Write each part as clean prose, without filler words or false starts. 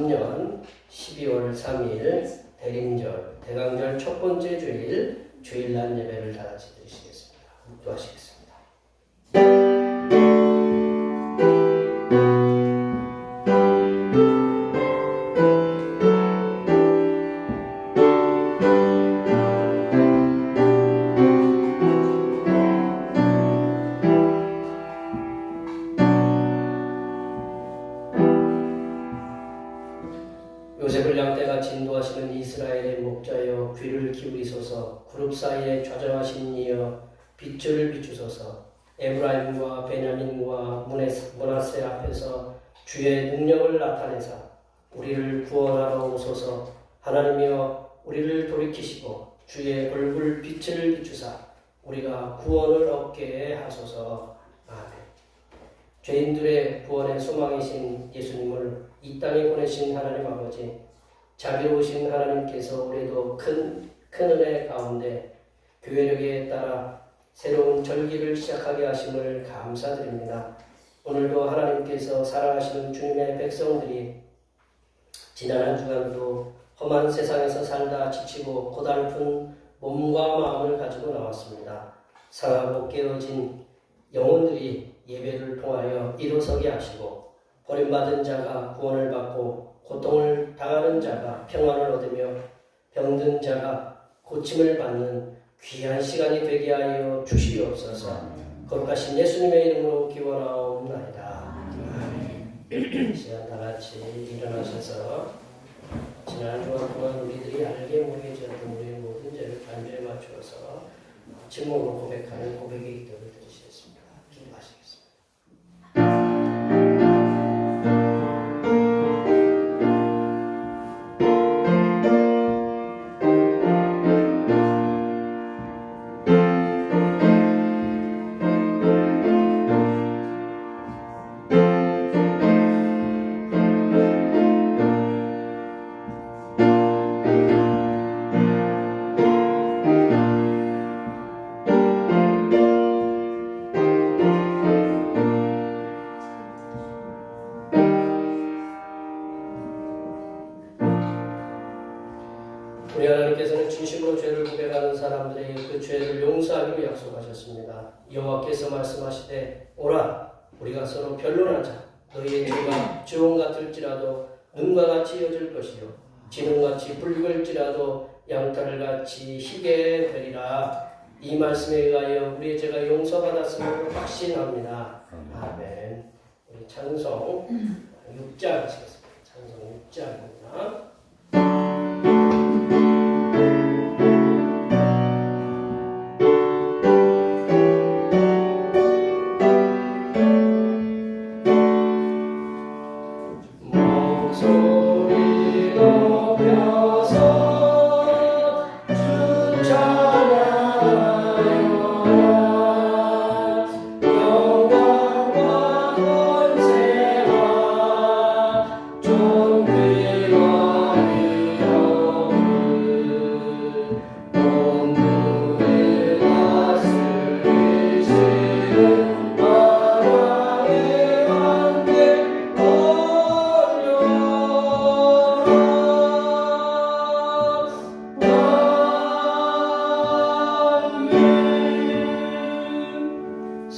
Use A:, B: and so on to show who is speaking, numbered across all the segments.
A: 2023년 12월 3일 대림절, 대강절 첫 번째 주일, 주일날 예배를 다 같이 드리시겠습니다. 묵도하시겠습니다. 요셉을 양떼같이 인도하시는 이스라엘의 목자여 귀를 기울이소서. 그룹 사이에 좌정하신 이여 빛을 비추소서. 에브라임과 베냐민과 므낫세 앞에서 주의 능력을 나타내사 우리를 구원하러 오소서. 하나님이여 우리를 돌이키시고 주의 얼굴 빛을 비추사 우리가 구원을 얻게 하소서. 아멘. 죄인들의 구원의 소망이신 예수님을 이 땅에 보내신 하나님 아버지, 자비로우신 하나님께서 올해도 큰 은혜 가운데 교회력에 따라 새로운 절기를 시작하게 하심을 감사드립니다. 오늘도 하나님께서 사랑하시는 주님의 백성들이 지난 한 주간도 험한 세상에서 살다 지치고 고달픈 몸과 마음을 가지고 나왔습니다. 상하고 깨어진 영혼들이 예배를 통하여 일어서게 하시고 버림받은 자가 구원을 받고 고통을 당하는 자가 평안을 얻으며 병든 자가 고침을 받는 귀한 시간이 되게 하여 주시옵소서. 거룩하신 예수님의 이름으로 기원하옵나이다. 이 시간 다 같이 일어나셔서 지난 주간 동안 우리들이 알게 모르게 지었던 우리의 모든 죄를 단죄에 맞추어서 침묵으로 고백하는 고백의 기도를 드리시겠습니다. 기도하시겠습니다. 우리 하나님께서는 진심으로 죄를 고백하는 사람들에게 그 죄를 용서하기로 약속하셨습니다. 여호와께서 말씀하시되 오라 우리가 서로 변론하자. 너희의 죄가 주홍 같을지라도 눈과 같이 여질 것이요 진홍같이 붉을지라도 양털같이 희게 되리라. 이 말씀에 의하여 우리의 죄가 용서받았음을 확신합니다. 아멘. 우리 찬송 6장 하시겠습니다. 찬송 6장입니다.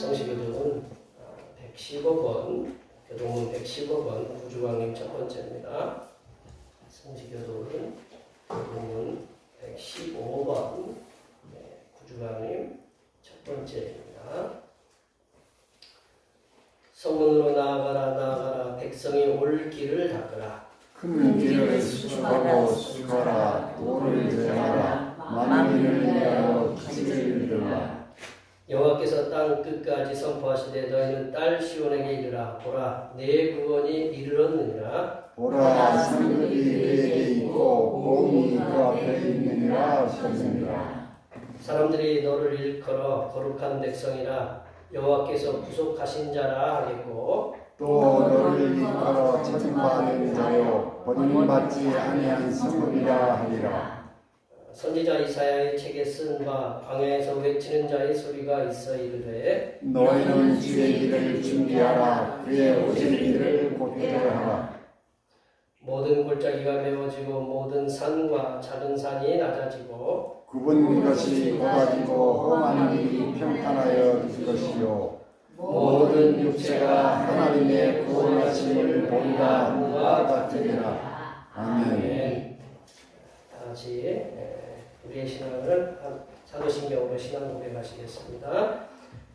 A: 성시교도는 115번, 교도문 115번, 구주광님 첫 번째입니다. 성시교도는 교도문 115번, 구주광님 첫 번째입니다. 성문으로 나아가라 백성이 올 길을 닦으라.
B: 큰 길을 수축하고 수축하라. 도를 제하라. 만민을 위하여 길을 이루라.
A: 여호와께서 땅 끝까지 선포하시되 너희는 딸 시온에게 이르라. 보라 내 구원이 이르렀느니라.
B: 보라 산들이 그에게 있고 공이 그 앞에 있느니라 하셨느니라.
A: 사람들이 너를 일컬어 거룩한 백성이라 여호와께서 구속하신 자라 하겠고
B: 또 너를 일컬어 찾음받은 자요 버림받지 아니한 성읍이라 하리라.
A: 선지자 이사야의 책에 쓴 바 광야에서 외치는 자의 소리가 있어 이르되
B: 너희는 주의 길을 준비하라. 그의 오실 길을 곧게 하라.
A: 모든 골짜기가 메워지고 모든 산과 작은 산이 낮아지고
B: 굽은 것이 곧아지고 험한 일이 평탄하여 질 것이요 모든 육체가 하나님의 구원하심을 보리라 함과 같으리라. 아멘.
A: 다 같이 우리의 신앙을 사도신경으로 신앙 고백하시겠습니다.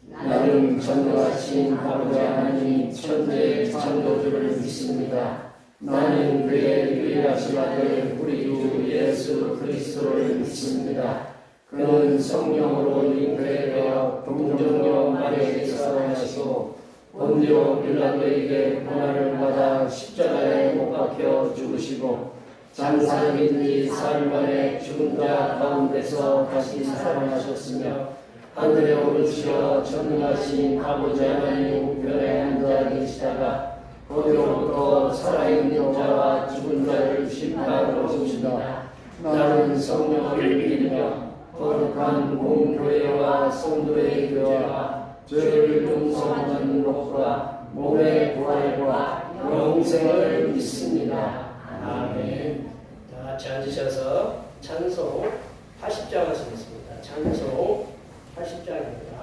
B: 나는 전능하신 아버지 하나님 천지의 창조주를 믿습니다. 나는 그의 유일하신 아들 우리 주 예수 그리스도를 믿습니다. 그는 성령으로 잉태되어 동정녀 마리아에게서 나시고 본디오 빌라도에게 고난을 받아 십자가에 못 박혀 죽으시고 장사된 지 사흘 만에 죽은 자 가운데서 다시 살아나셨으며 하늘에 오르시어 전능하신 아버지 하나님 우편에 앉아 계시다가 거기로부터 살아있는 자와 죽은 자를 심판하러 오십니다. 나는 성령을 믿으며 거룩한 공교회와 성도의 교제와 죄를 용서하는 것과 몸의 부활과 영생을 믿습니다. 아멘.
A: 다 같이 앉으셔서 찬송 80장 하시겠습니다. 찬송 80장입니다.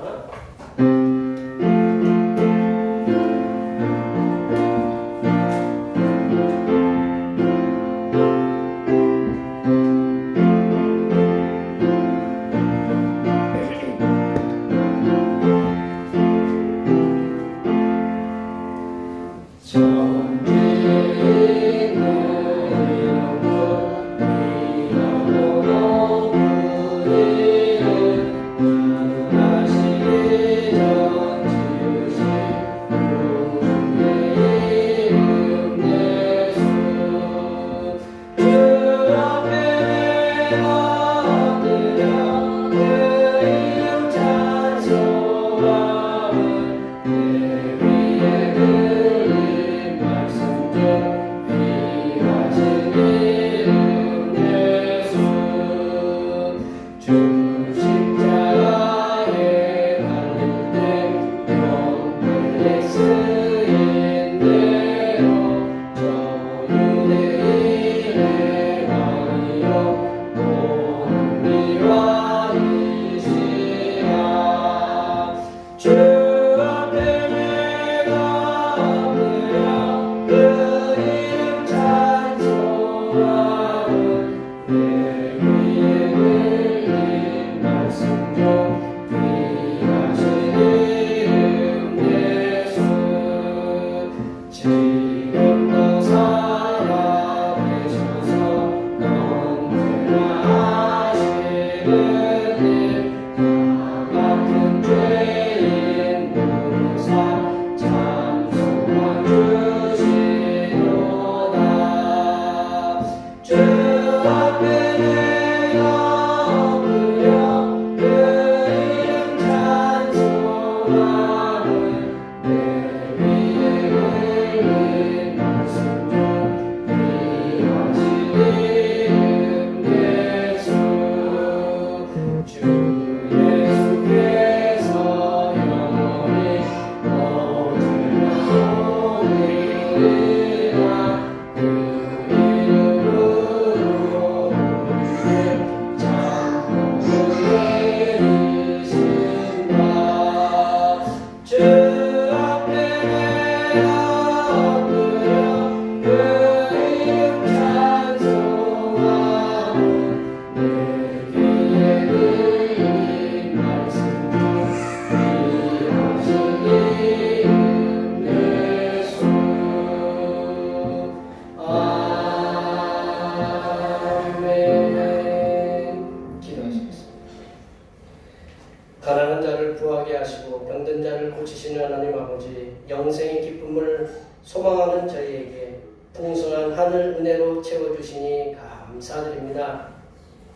A: 가난한 자를 부하게 하시고 병든 자를 고치시는 하나님 아버지, 영생의 기쁨을 소망하는 저희에게 풍성한 하늘 은혜로 채워주시니 감사드립니다.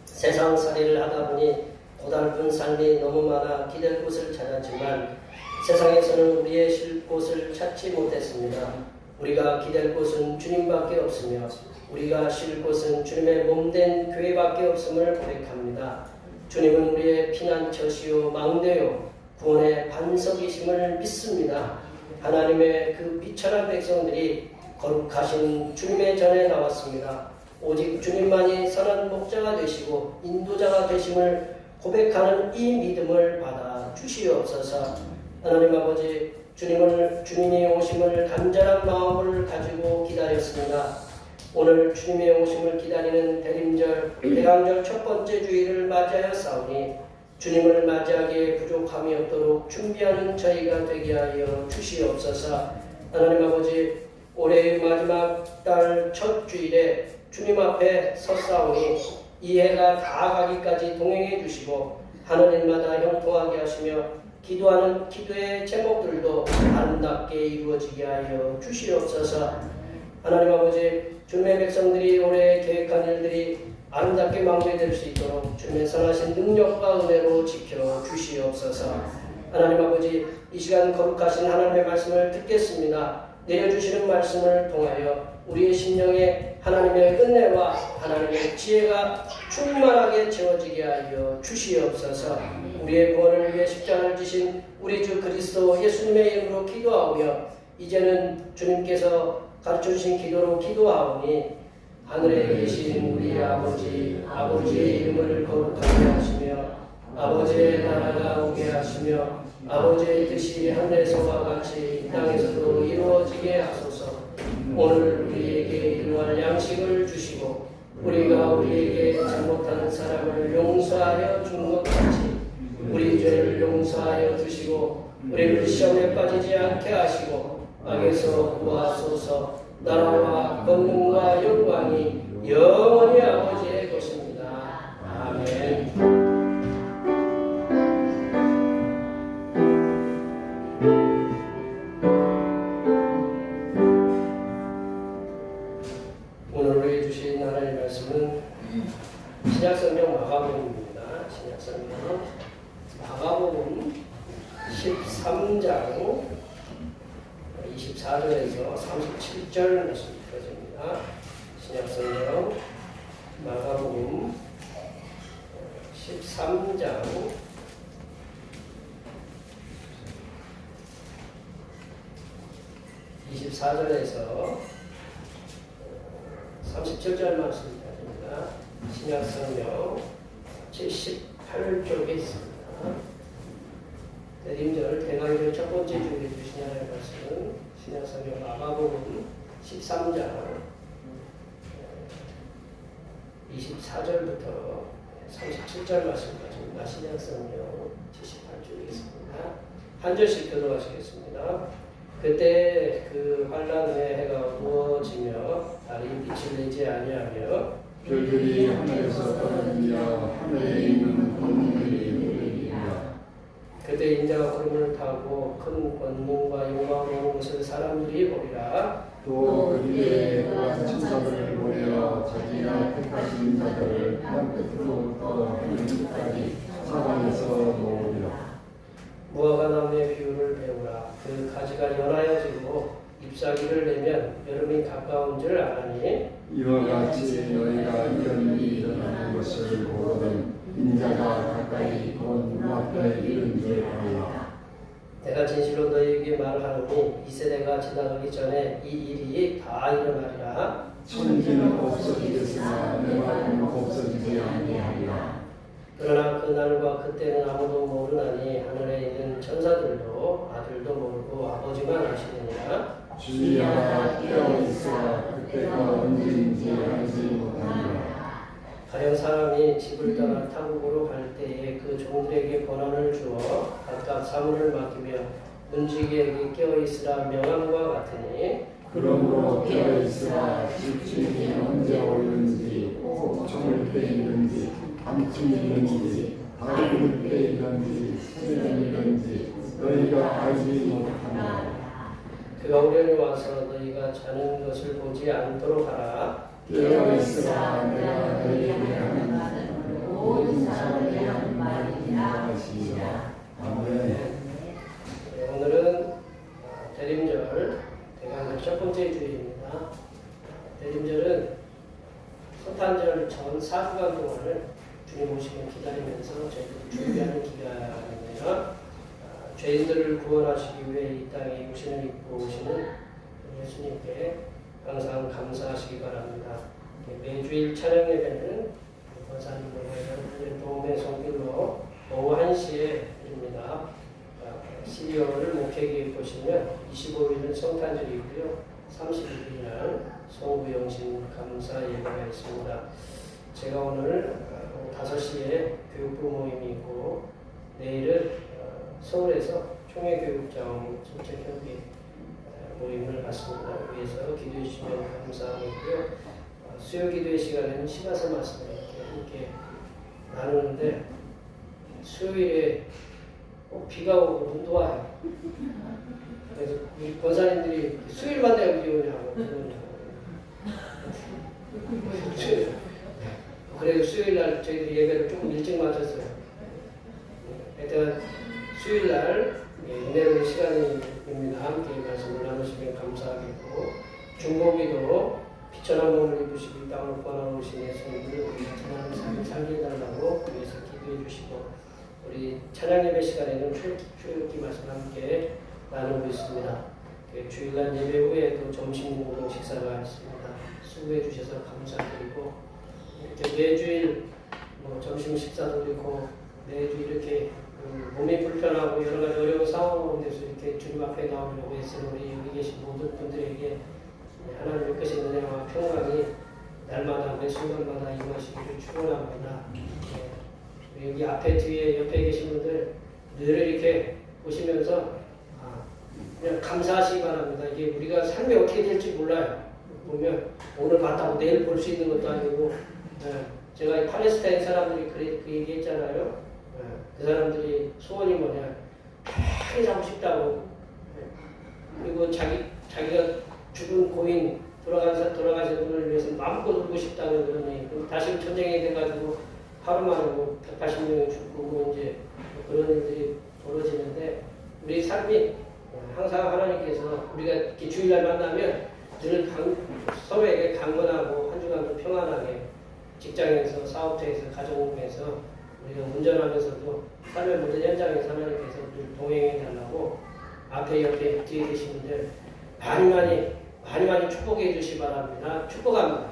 A: 세상살이를 하다 보니 고달픈 삶이 너무 많아 기댈 곳을 찾았지만 세상에서는 우리의 쉴 곳을 찾지 못했습니다. 우리가 기댈 곳은 주님밖에 없으며 우리가 쉴 곳은 주님의 몸된 교회밖에 없음을 고백합니다. 주님은 우리의 피난처시요 망대요 구원의 반석이심을 믿습니다. 하나님의 그 비천한 백성들이 거룩하신 주님의 전에 나왔습니다. 오직 주님만이 선한 목자가 되시고 인도자가 되심을 고백하는 이 믿음을 받아 주시옵소서. 하나님 아버지, 주님이 오심을 간절한 마음을 가지고 기다렸습니다. 오늘 주님의 오심을 기다리는 대강절 첫 번째 주일을 맞이하여 싸우니 주님을 맞이하기에 부족함이 없도록 준비하는 저희가 되게 하여 주시옵소서. 하나님 아버지, 올해의 마지막 달 첫 주일에 주님 앞에 섰사오니 이 해가 다 가기까지 동행해 주시고 하는 일마다 형통하게 하시며 기도하는 기도의 제목들도 아름답게 이루어지게 하여 주시옵소서. 하나님 아버지, 주님의 백성들이 올해 계획한 일들이 아름답게 마무리될 수 있도록 주님의 선하신 능력과 은혜로 지켜 주시옵소서. 하나님 아버지, 이 시간 거룩하신 하나님의 말씀을 듣겠습니다. 내려주시는 말씀을 통하여 우리의 심령에 하나님의 은혜와 하나님의 지혜가 충만하게 채워지게 하여 주시옵소서. 우리의 구원을 위해 십자가를 지신 우리 주 그리스도 예수님의 이름으로 기도하오며 이제는 주님께서 가르쳐주신 기도로 기도하오니 하늘에 계신 우리 아버지의 이름을 거룩하게 하시며 아버지의 나라가 오게 하시며 아버지의 뜻이 하늘에서와 같이 이 땅에서도 이루어지게 하소서. 오늘 우리에게 일용할 양식을 주시고 우리가 우리에게 잘못하는 사람을 용서하여 준 것 같이 우리 죄를 용서하여 주시고 우리를 시험에 빠지지 않게 하시고 악에서 구하소서. 나라와 권능과 영광이 영원히 아버지의 것입니다. 아멘. 오늘 우리에게 주신 하나님의 말씀은 신약성경 마가복음입니다. 신약성경 마가복음 13장 24절에서 37절 말씀 펴집니다. 신약성경 마가복음 13장 24절에서 37절 말씀 펴집니다. 신약성경 78쪽에 있습니다. 대림절 대강절 첫 번째 주일에 주신 하나님의 말씀은 신약성경 마가복음 13장 24절부터 37절 말씀까지입니다. 신약성경 78쪽에 있습니다. 한 절씩 교독하시겠습니다. 그때 그 환란 후에 해가 어두워지며 달이 빛을 내지 아니하며
B: 별들이 하늘에서 떨어지며 하늘에 있는 권능들이 흐르니라.
A: 그때 인자가 구름을 타고 큰 권능과 영광으로 오는 것을 사람들이 보리라.
B: 또 그들의 그한 천사들을 보내어 자기가 택하신 자들을 땅 끝으로부터 하늘 끝까지 사방에서 모으리라.
A: 무화과 나무의 비유를 배우라. 그 가지가 연하여지고 잎사귀를 내면 여름이 가까운 줄 아나니
B: 이와 같이 너희가 이런 일이 일어나는 것을 보거든 인자가 가까이 곧 눈앞에 이른 줄 알라.
A: 내가 진실로 너희에게 말하노니 이 세대가 지나가기 전에 이 일이 다 일어나리라.
B: 천지는 없어지겠으나 내 말은 없어지지 아니하리라.
A: 그러나 그날과 그때는 아무도 모르나니 하늘에 있는 천사들도 아들도 모르고 아버지만 아시느니라.
B: 주의하라 깨어 있으라. 그때가 언제인지 알지 못하리라.
A: 가령 사람이 집을 떠나 타국으로 갈 때에 그 종들에게 권한을 주어 각각 사물을 맡기며 문지기에게 깨어 있으라 명함과 같으니
B: 그러므로 깨어 있으라. 집주인이 언제 오는지 옥청을 빼이는지 밤중이 있는지 다음을 빼이는지 새벽이든지 너희가 알지 못하나.
A: 그가 우연히 와서 너희가 자는 것을 보지 않도록 하라.
B: 깨어 있으라. 내가 너희에게 하는 모든 사람에게 하는 말이니라 하시니라. 아멘.
A: 네, 오늘은 대림절 대강절 첫 번째 주일입니다. 대림절은 성탄절 전 4주간 동안을 주님 오시길 기다리면서 저희들 준비하는 기간이며 죄인들을 구원하시기 위해 이 땅에 육신을 입고 오시는 예수님께 항상 감사하시기 바랍니다. 매주일 찬양 예배는 권사님과 여러분들의 도움의 손길로 오후 1시에 드립니다. 12월을 목회기에 보시면 25일은 성탄절이고요. 31일날 송구영신 감사 예배가 있습니다. 제가 오늘 5시에 교육부 모임이 있고 내일은 서울에서 총회교육장 전체협의 모임을 갖습니다. 위해서 기도해 주시면 감사하고요. 수요기도의 시간에는 시가서 말씀을 이렇게 함께 나누는데 수요일에 비가 오고 눈도 와요. 그래서 우리 권사님들이 수요일만 되면 비 오냐고 그래도 수요일날 저희들이 예배를 조금 일찍 마쳤어요. 하여튼 수요일날 은혜로운 시간입니다. 함께 말씀을 나누시면 감사하겠고 중보기도 비천한 몸을 입으시고 이 땅을 구원하오신 예수님을 우리 찬양하는 삶을 살게 해달라고 위해서 기도해 주시고 우리 찬양 예배 시간에는 출애굽기 말씀 함께 나누고 있습니다. 주일날 예배 후에도 점심 공동 식사가 있습니다. 수고해 주셔서 감사드리고 이렇게 매주일 점심 식사도 있고 매주 이렇게 몸이 불편하고 여러 가지 어려운 상황 가운데서 이렇게 주님 앞에 나오려고 했으니 우리 여기 계신 모든 분들에게 하나님의 크신 은혜와 평강이 날마다 매 순간마다 임하시기를 축원합니다. 여기 앞에 뒤에 옆에 계신 분들 늘 이렇게 보시면서 그냥 감사하시기 바랍니다. 이게 우리가 삶이 어떻게 될지 몰라요. 보면 오늘 봤다고 내일 볼 수 있는 것도 아니고 제가 이 팔레스타인 사람들이 그 얘기했잖아요. 그 사람들이 소원이 뭐냐 편히 자고 싶다고. 그리고 자기가 죽은 고인 돌아가신 분을 위해서 마음껏 울고 싶다고 그러니 다시 전쟁이 돼가지고 하루 만에 180명이 죽고 이제 그런 일들이 벌어지는데 우리 삶이 항상 하나님께서 우리가 이렇게 주일날 만나면 늘 서로에게 강건하고 한 주간도 평안하게 직장에서 사업터에서 가정에서 우리가 운전하면서도 삶의 모든 현장에서 하나님께서 늘 동행해 달라고 앞에 옆에 뒤에 계신 분들 많이 축복해 주시기 바랍니다. 축복합니다.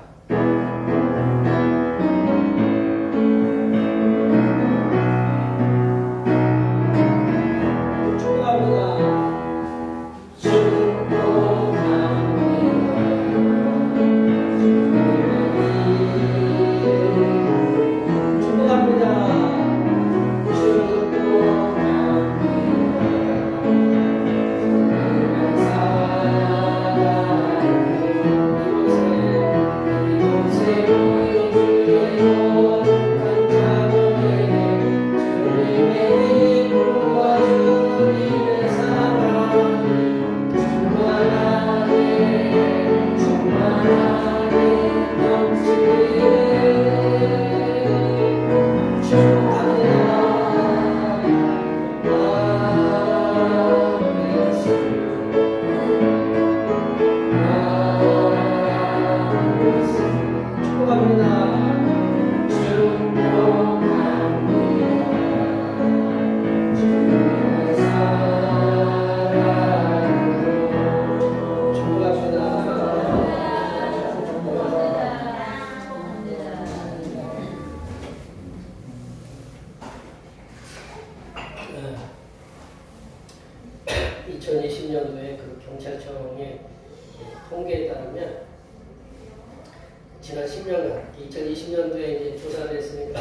A: 지난 10년간 2020년도에 이제 조사를 했으니까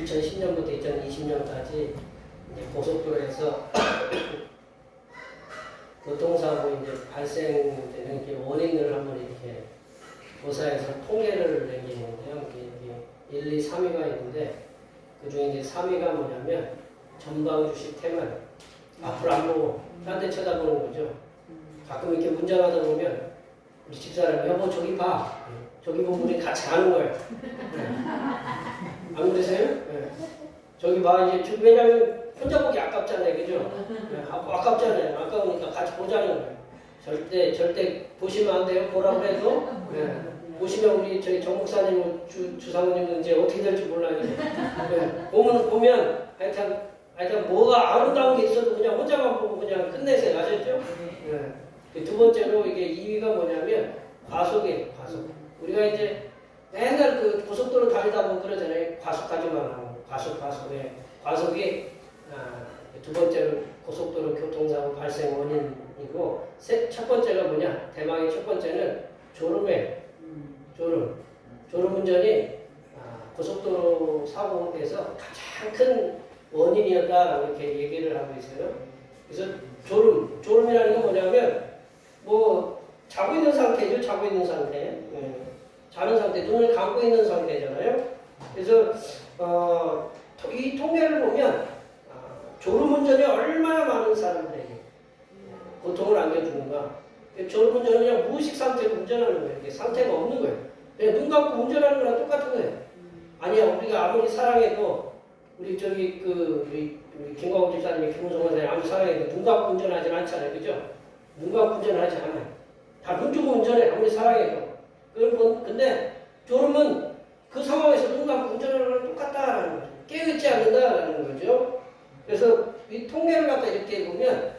A: 2010년부터 2020년까지 고속도로에서 교통사고 이제 발생되는 게 원인을 한번 이렇게 조사해서 통계를 낸 게 있는데요. 1, 2, 3위가 있는데 그 중에 이제 3위가 뭐냐면 전방 주식 태만 앞으로 안 보고 딴 데 쳐다보는 거죠. 가끔 이렇게 운전하다 보면 우리 집사람이 여보 저기 봐. 저기 보면 우리 같이 가는 거예요. 안 그러세요? 네. 저기 봐. 이제 왜냐면 혼자 보기 아깝잖아요. 그죠? 네. 아깝잖아요. 아까우니까 같이 보자는 거예요. 절대 보시면 안 돼요. 보라고 해도. 네. 보시면 우리 저희 정 목사님, 주사모님은 이제 어떻게 될지 몰라요. 네. 보면 하여튼 뭐가 아름다운 게 있어도 그냥 혼자만 보고 그냥 끝내세요. 아셨죠? 네. 두 번째로 이게 2위가 뭐냐면 과속이에요. 과속. 우리가 이제 맨날 그 고속도로 달리다 보면 그러잖아요. 과속하지만 하고 과속에 과속이 두 번째로 고속도로 교통사고 발생 원인이고 첫 번째가 뭐냐? 대망의 첫 번째는 졸음이에요. 졸음 운전이 고속도로 사고에서 가장 큰 원인이었다라고 이렇게 얘기를 하고 있어요. 그래서 졸음이라는 건 뭐냐면 뭐 자고 있는 상태죠. 자고 있는 상태. 자는 상태, 눈을 감고 있는 상태잖아요. 그래서 이 통계를 보면 졸음 운전이 얼마나 많은 사람들에게 고통을 안겨주는가. 졸음 운전은 그냥 무의식 상태로 운전하는 거예요. 이게 상태가 없는 거예요. 그냥 눈 감고 운전하는 거랑 똑같은 거예요. 아니야, 우리가 아무리 사랑해도 우리 김광호 집사님이 김문성 원사님 아무리 사랑해도 눈 감고 운전하진 않잖아요. 그죠? 눈 감고 운전하지 않아요. 다 눈 뜨고 운전해. 아무리 사랑해도. 근데 졸음은 그 상황에서 눈 감고 운전하는 거랑 똑같다라는 거죠. 깨어있지 않는다라는 거죠. 그래서 이 통계를 갖다 이렇게 보면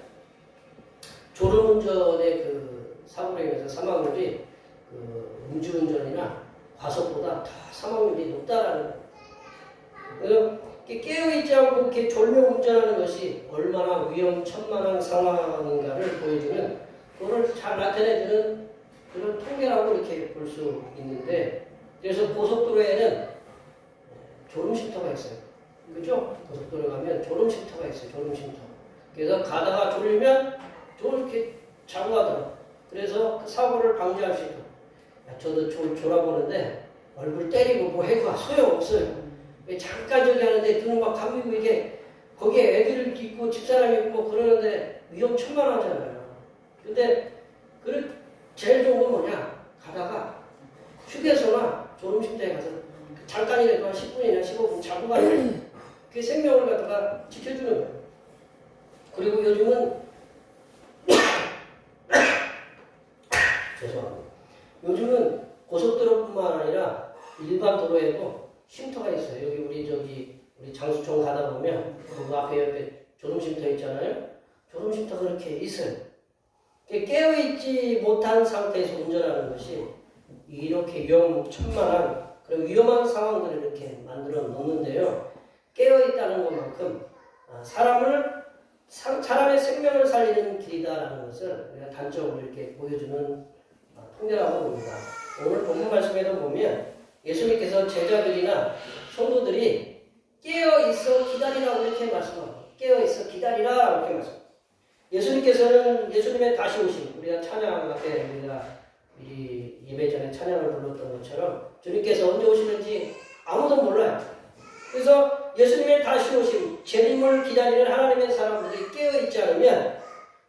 A: 졸음운전의 그 사고로 인해서 사망률이 음주운전이나 과속보다 더 사망률이 높다라는 거예요. 그래서 깨어있지 않고 이렇게 졸려운전하는 것이 얼마나 위험천만한 상황인가를 보여주는 그걸 잘 나타내주는 그런 통계라고 이렇게 볼 수 있는데 그래서 고속도로에는 졸음 쉼터가 있어요. 그죠? 고속도로 가면 졸음 쉼터가 있어요. 졸음 쉼터. 그래서 가다가 졸리면 이렇게 자고 가더라고요. 그래서 그 사고를 방지할 수 있도록. 저도 졸아보는데 얼굴 때리고 뭐 해도 소용없어요. 잠깐 저기 하는데 눈을 막 감기고 이게 거기에 애들을 있고 집사람이 있고 뭐 그러는데 위험천만하잖아요. 근데 제일 좋은 건 뭐냐? 가다가 휴게소나 졸음쉼터에 가서 잠깐이라도 한 10분이나 15분 자고 가면 그게 생명을 갖다가 지켜주는 거예요. 그리고 요즘은 죄송합니다. 요즘은 고속도로뿐만 아니라 일반 도로에도 쉼터가 있어요. 여기 우리 장수촌 가다 보면 그 앞에 옆에 졸음쉼터 있잖아요. 졸음쉼터가 그렇게 있어요. 깨어있지 못한 상태에서 운전하는 것이 이렇게 위험천만한 그런 위험한 상황들을 이렇게 만들어 놓는데요. 깨어있다는 것만큼 사람의 생명을 살리는 길이다라는 것을 우리가 단적으로 이렇게 보여주는 통계라고 봅니다. 오늘 본문 말씀에도 보면 예수님께서 제자들이나 성도들이 깨어있어 기다리라고 이렇게 말씀합니다. 깨어있어 기다리라 이렇게 말씀합니다. 예수님께서는 예수님의 다시 오심, 우리가 찬양 앞에 우리가 이 예배 전에 찬양을 불렀던 것처럼 주님께서 언제 오시는지 아무도 몰라요. 그래서 예수님의 다시 오심, 재림을 기다리는 하나님의 사람들이 깨어있지 않으면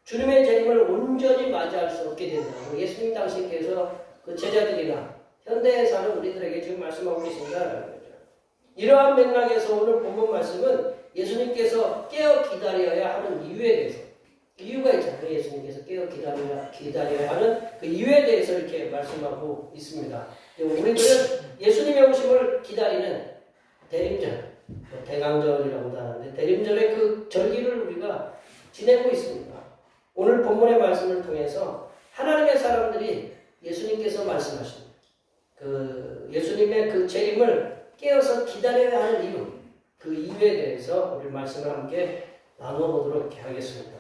A: 주님의 재림을 온전히 맞이할 수 없게 된다고 예수님 당시께서 그 제자들이나 현대에 사는 우리들에게 지금 말씀하고 계신다는 거죠. 이러한 맥락에서 오늘 본문 말씀은 예수님께서 깨어 기다려야 하는 이유에 대해서 이유가 있잖아요. 예수님께서 깨어 기다려야 하는 그 이유에 대해서 이렇게 말씀하고 있습니다. 우리들은 예수님의 오심을 기다리는 대림절, 대강절이라고도 하는데 대림절의 그 절기를 우리가 지내고 있습니다. 오늘 본문의 말씀을 통해서 하나님의 사람들이 예수님께서 말씀하신 그 예수님의 그 재림을 깨어서 기다려야 하는 이유, 그 이유에 대해서 우리 말씀을 함께 나눠보도록 이렇게 하겠습니다.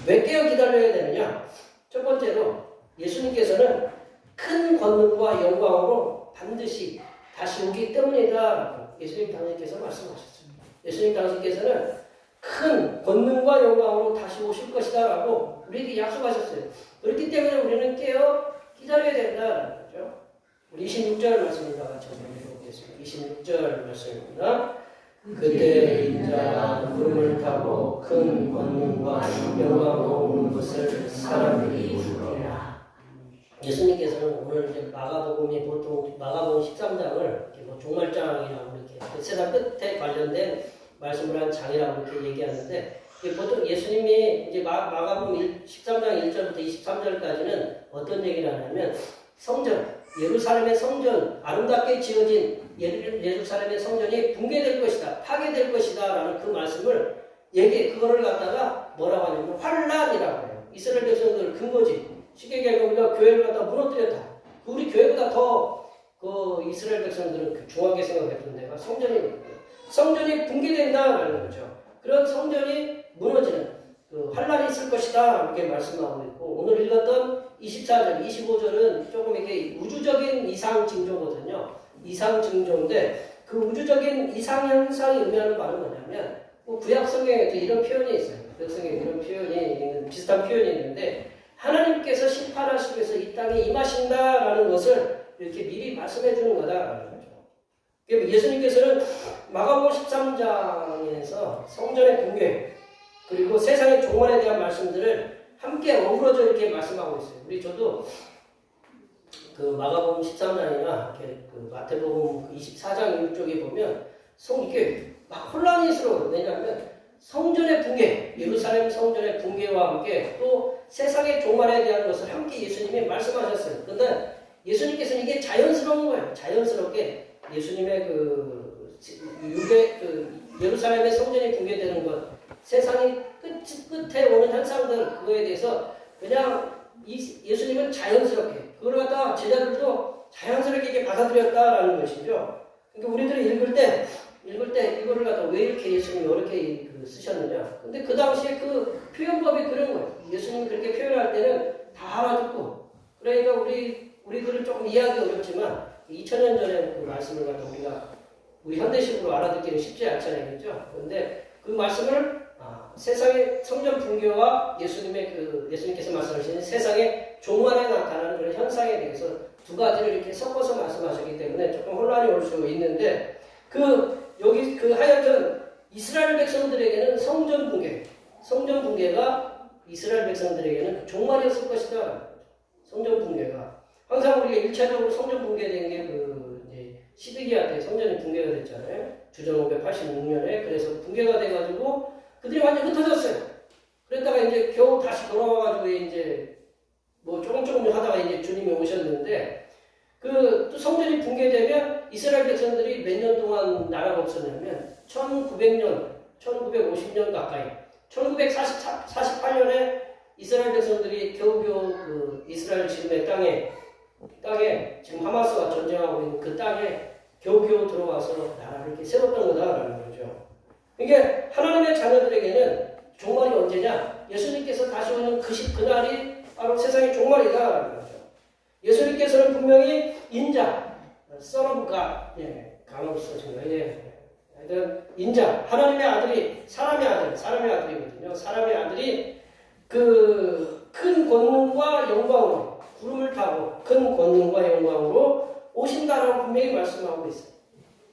A: 왜 깨어 기다려야 되느냐? 첫 번째로 예수님께서는 큰 권능과 영광으로 반드시 다시 오기 때문이다라고 예수님 당신께서 말씀하셨습니다. 예수님 당신께서는 큰 권능과 영광으로 다시 오실 것이다라고 우리에게 약속하셨어요. 그렇기 때문에 우리는 깨어 기다려야 된다는 거죠. 우리 26절 말씀입니다. 같이 읽어보겠습니다. 26절 말씀입니다. 그때 인자가 구름을 타고 큰 권능과 영광으로 오는 것을 사람들이 보리라. 예수님께서는 오늘 이제 마가복음이 보통 마가복음 13장을 이렇게 뭐 종말장이라고 이렇게 세상 끝에 관련된 말씀을 한 장이라고 이렇게 얘기하는데 보통 예수님이 이제 마가복음 13장 1절부터 23절까지는 어떤 얘기를 하냐면 성전, 예루살렘의 성전, 아름답게 지어진 예루살렘의 성전이 붕괴될 것이다, 파괴될 것이다 라는 그 말씀을 그거를 갖다가 뭐라고 하냐면 환란이라고 해요. 이스라엘 백성들 근거지. 쉽게 얘기하면 우리가 교회를 갖다 무너뜨렸다. 우리 교회보다 더 그 이스라엘 백성들은 중하게 생각했던 데가 성전이 붕괴된다라는 거죠. 그런 성전이 무너지는 그 환란이 있을 것이다 이렇게 말씀하고 있고, 오늘 읽었던 24절, 25절은 조금 이게 우주적인 이상 징조거든요. 이상 징조인데 그 우주적인 이상 현상이 의미하는 바는 뭐냐면, 뭐 구약 성경에도 이런 표현이 있어요. 구약 성경에 이런 표현이 있는, 비슷한 표현이 있는데, 하나님께서 심판하시기 위해서 이 땅에 임하신다라는 것을 이렇게 미리 말씀해 주는 거다라는 거죠. 예수님께서는 마가복음 13장에서 성전의 붕괴 그리고 세상의 종말에 대한 말씀들을 함께 어우러져 이렇게 말씀하고 있어요. 저도 그 마가복음 13장이나 그 마태복음 24장 이쪽에 보면 이게 막 혼란스러워요. 왜냐하면 성전의 붕괴, 예루살렘 성전의 붕괴와 함께 또 세상의 종말에 대한 것을 함께 예수님이 말씀하셨어요. 그런데 예수님께서는 이게 자연스러운 거예요. 자연스럽게 예수님의 예루살렘의 성전이 붕괴되는 것, 세상의 끝에 오는 현상들, 그거에 대해서 그냥 예수님은 자연스럽게, 그걸 갖다 제자들도 자연스럽게 이렇게 받아들였다라는 것이죠. 그러니까 우리들이 읽을 때 이거를 갖다 왜 이렇게 예수님이 어렵게 쓰셨느냐. 근데 그 당시에 그 표현법이 그런 거예요. 예수님이 그렇게 표현할 때는 다 알아듣고, 그러니까 우리들은 조금 이해하기 어렵지만 2000년 전에 그 말씀을 갖다 우리 현대식으로 알아듣기는 쉽지 않잖아요. 그렇죠? 그런데 그 말씀을 세상의 성전 붕괴와 예수님께서 말씀하시는 세상의 종말에 나타나는 그런 현상에 대해서 두 가지를 이렇게 섞어서 말씀하셨기 때문에 조금 혼란이 올 수 있는데, 하여튼 이스라엘 백성들에게는 성전 붕괴가 이스라엘 백성들에게는 종말이었을 것이다. 성전 붕괴가 항상 우리가 1차적으로 성전 붕괴된 게 시드기야 때 성전이 붕괴가 됐잖아요. 주전 586년에. 그래서 붕괴가 돼가지고 그들이 완전 흩어졌어요. 그랬다가 이제 겨우 다시 돌아와가지고 이제 뭐 조금 하다가 이제 주님이 오셨는데, 또 성전이 붕괴되면 이스라엘 백성들이 몇 년 동안 나라가 없었냐면 1950년 가까이, 1948년에 이스라엘 백성들이 겨우겨우 이스라엘 지금의 땅에 지금 하마스와 전쟁하고 있는 그 땅에 겨우겨우 들어와서 나라를 이렇게 세웠던 거다라는 거죠. 이게 하나님의 자녀들에게는 종말이 언제냐? 예수님께서 다시 오는 그날이 바로 세상의 종말이다라는 거죠. 예수님께서는 분명히 인자, Son of God, 강으로 써진 거예요. 인자, 하나님의 아들이, 사람의 아들이거든요. 사람의 아들이 그 큰 권능과 영광으로 구름을 타고 큰 권능과 영광으로 오신다라고 분명히 말씀하고 있어요.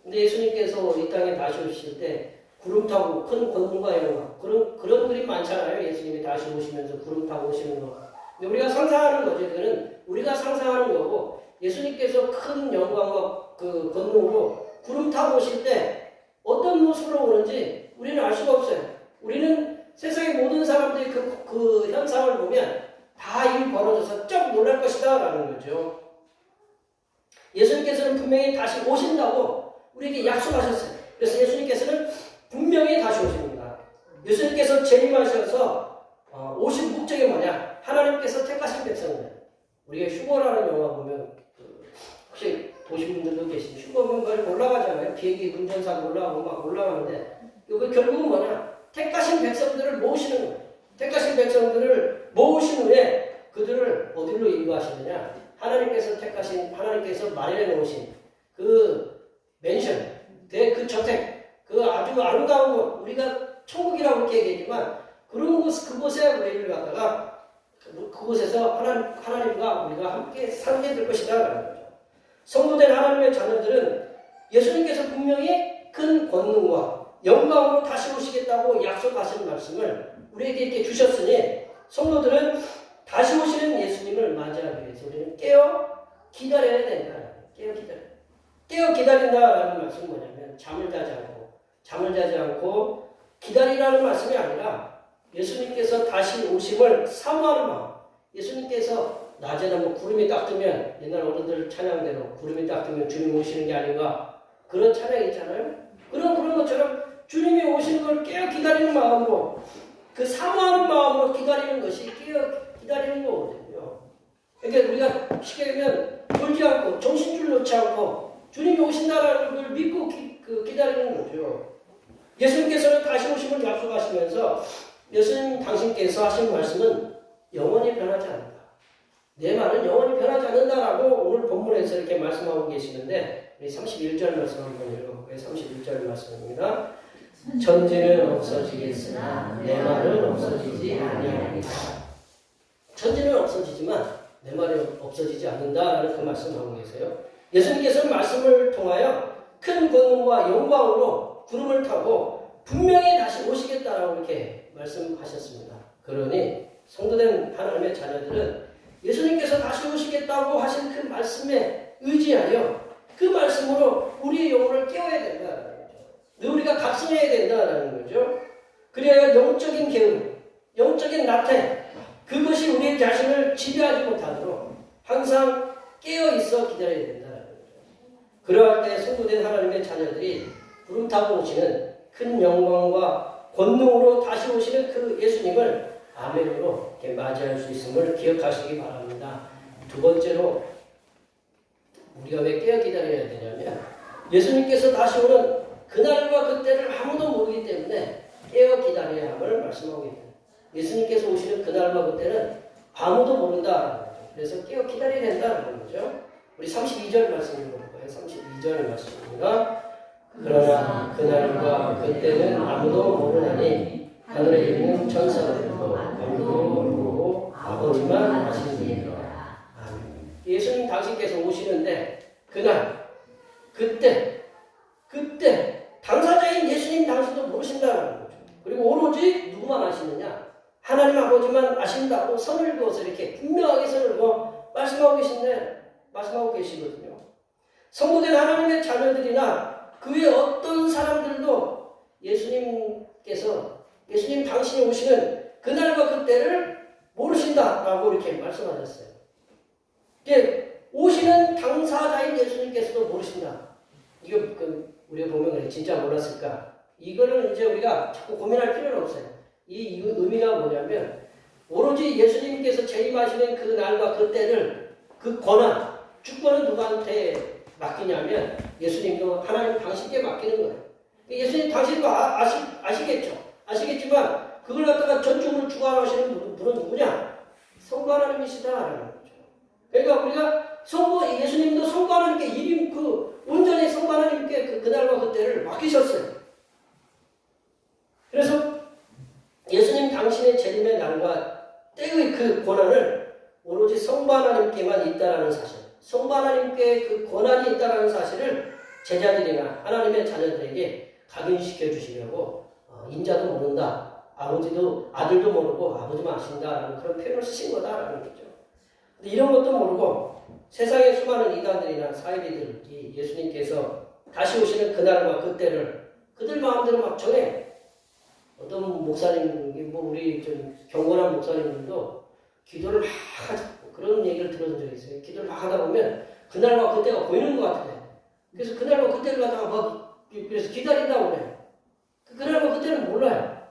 A: 근데 예수님께서 이 땅에 다시 오실 때 구름 타고 큰 권능과 영광, 그런 그림 많잖아요. 예수님이 다시 오시면서 구름 타고 오시는 거. 근데 우리가 상상하는 거죠. 그거는 우리가 상상하는 거고, 예수님께서 큰 영광과 그 권능으로 구름 타고 오실 때 어떤 모습으로 오는지 우리는 알 수가 없어요. 우리는 세상의 모든 사람들이 그 현상을 보면 다 입이 벌어져서 쩍 놀랄 것이다 라는 거죠. 예수님께서는 분명히 다시 오신다고 우리에게 약속하셨어요. 그래서 예수님께서는 분명히 다시 오십니다. 예수님께서 재림하셔서 오신 목적이 뭐냐? 하나님께서 택하신 백성들. 우리가 휴거라는 영화 보면 혹시 보신 분들도 계시죠? 휴거 보면 올라가잖아요. 비행기 운전사가 올라가고 막 올라가는데 이거 결국은 뭐냐? 택하신 백성들을 모으시는 거예요. 택하신 백성들을 모으신 후에 그들을 어디로 인도하시느냐? 하나님께서 마련해 놓으신 그 맨션, 그 저택, 그 아주 아름다운 곳, 우리가 천국이라고 그렇게 얘기하지만 그곳에 우리를 갖다가 그곳에서 하나님과 우리가 함께 살게 될 것이다 라는 거죠. 성도된 하나님의 자녀들은 예수님께서 분명히 큰 권능과 영광으로 다시 오시겠다고 약속하신 말씀을 우리에게 이렇게 주셨으니, 성도들은 다시 오시는 예수님을 맞이하기 위해서 우리는 깨어 기다려야 된다. 깨어 기다린다라는 말씀은 뭐냐면 잠을 자지 않고 기다리라는 말씀이 아니라 예수님께서 다시 오심을 사모하는 마음. 예수님께서 낮에는 뭐 구름이 딱 뜨면, 옛날 어른들 찬양대로 구름이 딱 뜨면 주님 오시는 게 아닌가, 그런 찬양이 있잖아요. 그런 것처럼 주님이 오시는 걸 깨어 기다리는 마음으로, 그 사모하는 마음으로 기다리는 것이 깨어 기다리는 거거든요. 그러니까 우리가 쉽게 얘기하면 졸지 않고 정신줄 놓지 않고 주님이 오신다라는 걸 믿고 기다리는 거죠. 예수님께서는 다시 오심을 약속하시면서 예수님 당신께서 하신 말씀은 영원히 변하지 않는다. 내 말은 영원히 변하지 않는다라고 오늘 본문에서 이렇게 말씀하고 계시는데 우리 31절 말씀 한번 읽어볼까요? 31절 말씀입니다. 천지는 없어지겠으나 내 말은 없어지지 아니하리라. 천지는 없어지지만 내 말이 없어지지 않는다라는 그 말씀하고 계세요. 예수님께서는 말씀을 통하여 큰 권능과 영광으로 구름을 타고 분명히 다시 오시겠다라고 이렇게 말씀하셨습니다. 그러니 성도된 하나님의 자녀들은 예수님께서 다시 오시겠다고 하신 그 말씀에 의지하여 그 말씀으로 우리의 영혼을 깨워야 된다는 거죠. 늘 우리가 각성해야 된다는 거죠. 그래야 영적인 게으름, 영적인 나태, 그것이 우리의 자신을 지배하지 못하도록 항상 깨어있어 기다려야 된다는 거죠. 그러할 때 성도된 하나님의 자녀들이 구름 타고 오시는 큰 영광과 권능으로 다시 오시는 그 예수님을 아멘으로 이렇게 맞이할 수 있음을 기억하시기 바랍니다. 두 번째로 우리가 왜 깨어 기다려야 되냐면 예수님께서 다시 오는 그날과 그때를 아무도 모르기 때문에 깨어 기다려야 함을 말씀하고 있습니다. 예수님께서 오시는 그날과 그때는 아무도 모른다는 거죠. 그래서 깨어 기다려야 된다는 거죠. 우리 32절 말씀 읽어볼까요? 32절 말씀입니다. 그러나 그날과 그때는 아무도 모르나니 하늘에 있는 천사들도 아무도 모르고 아버지만 아시느니라. 예수님 당신께서 오시는데 그날, 그때 당사자인 예수님 당신도 모르신다는 거죠. 그리고 오로지 누구만 아시느냐? 하나님 아버지만 아신다고 선을 그어서 이렇게 분명하게 선을 그어 말씀하고 계시거든요. 성도된 하나님의 자녀들이나 그 외 어떤 사람들도 예수님 당신이 오시는 그날과 그때를 모르신다라고 이렇게 말씀하셨어요. 이게 오시는 당사자인 예수님께서도 모르신다. 이거 우리가 보면 그래, 진짜 몰랐을까? 이거는 이제 우리가 자꾸 고민할 필요는 없어요. 이 의미가 뭐냐면 오로지 예수님께서 재림하시는 그 날과 그때를 그 권한, 주권은 누구한테 맡기냐면 예수님도 하나님 당신께 맡기는 거예요. 예수님 당신도 아시겠죠. 아시겠지만 그걸 갖다가 전적으로 주관하시는 분은 누구냐? 성부 하나님이시다라는 거죠. 그러니까 우리가 예수님도 성부 하나님께 온전히 성부 하나님께 그날과 그때를 맡기셨어요. 그래서 예수님 당신의 재림의 날과 때의 그 권한을 오로지 성부 하나님께만 있다라는 사실, 성부 하나님께 그 권한이 있다라는 사실을 제자들이나 하나님의 자녀들에게 각인시켜 주시려고 인자도 모른다, 아들도 모르고 아버지만 아신다라는 그런 표현을 쓰신 거다라는 거죠. 근데 이런 것도 모르고 세상의 수많은 이단들이나 사이비들이 예수님께서 다시 오시는 그날과 그때를 그들 마음대로 막 정해. 어떤 목사님, 우리 좀 경건한 목사님들도 기도를 막 하자. 그런 얘기를 들은 적이 있어요. 기도를 막 하다 보면 그날과 그때가 보이는 것 같아요. 그래서 그날과 그때를 갖다가 그래서 기다린다고 그래요. 그날과 그때는 몰라요.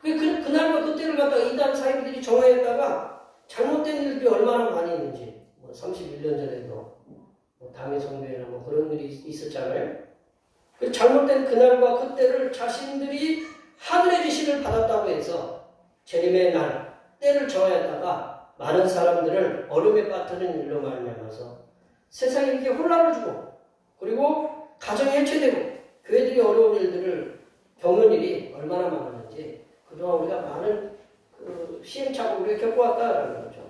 A: 그날과 그때를 갖다가 이단 사이비들이 정하였다가 잘못된 일들이 얼마나 많이 있는지 31년 전에도 담의 성교회나 그런 일이 있었잖아요. 그 잘못된 그날과 그때를 자신들이 하늘의 지시를 받았다고 해서 재림의 날, 때를 정하였다가 많은 사람들을 어려움에 빠뜨리는 일로 말미암아서 세상에 이렇게 혼란을 주고 그리고 가정이 해체되고 교회들이 어려운 일들을 겪는 일이 얼마나 많았는지 그동안 우리가 많은 시행착오를 우리가 겪어왔다라는 거죠.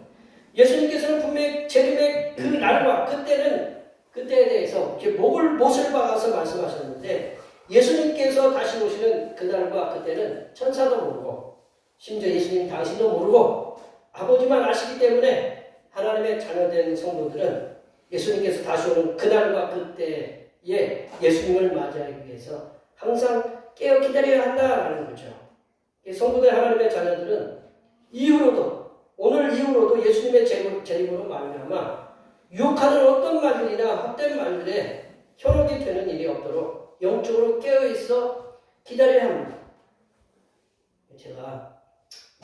A: 예수님께서는 분명히 재림의 그 날과 그때에 대해서 이렇게 못을 박아서 말씀하셨는데 예수님께서 다시 오시는 그날과 그때는 천사도 모르고 심지어 예수님 당신도 모르고 아버지만 아시기 때문에 하나님의 자녀된 성도들은 예수님께서 다시 오는 그날과 그때에 예수님을 맞이하기 위해서 항상 깨어 기다려야 한다라는 거죠. 성도된 하나님의 자녀들은 오늘 이후로도 예수님의 재림으로 말미암아 유혹하는 어떤 말들이나 헛된 말들에 현혹이 되는 일이 없도록 영적으로 깨어있어 기다려야 합니다. 제가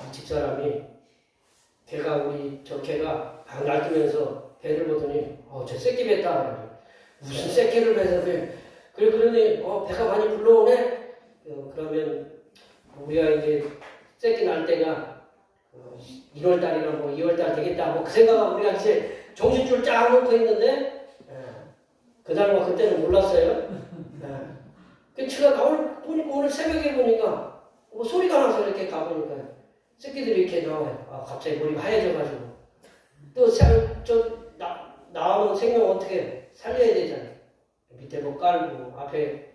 A: 이 집사람이 개가 저 개가 막 날뛰면서 배를 보더니 저 새끼 뱉다. 무슨 새끼를 뱉어? 그러더니 배가 많이 불러오네. 그러면 우리가 이제 새끼 날 때가 1월달이나 뭐 2월달 되겠다. 뭐 그 생각하고 우리가 이제 정신줄 쫙 놓고 있는데 그날과 그때는 몰랐어요. 제가 오늘 새벽에 보니까 뭐 소리가 나서 이렇게 가보니까 새끼들이 이렇게 나와요. 갑자기 머리가 하얘져가지고 또 나오는 생명 어떻게 살려야 되잖아요. 밑에 뭐 깔고 앞에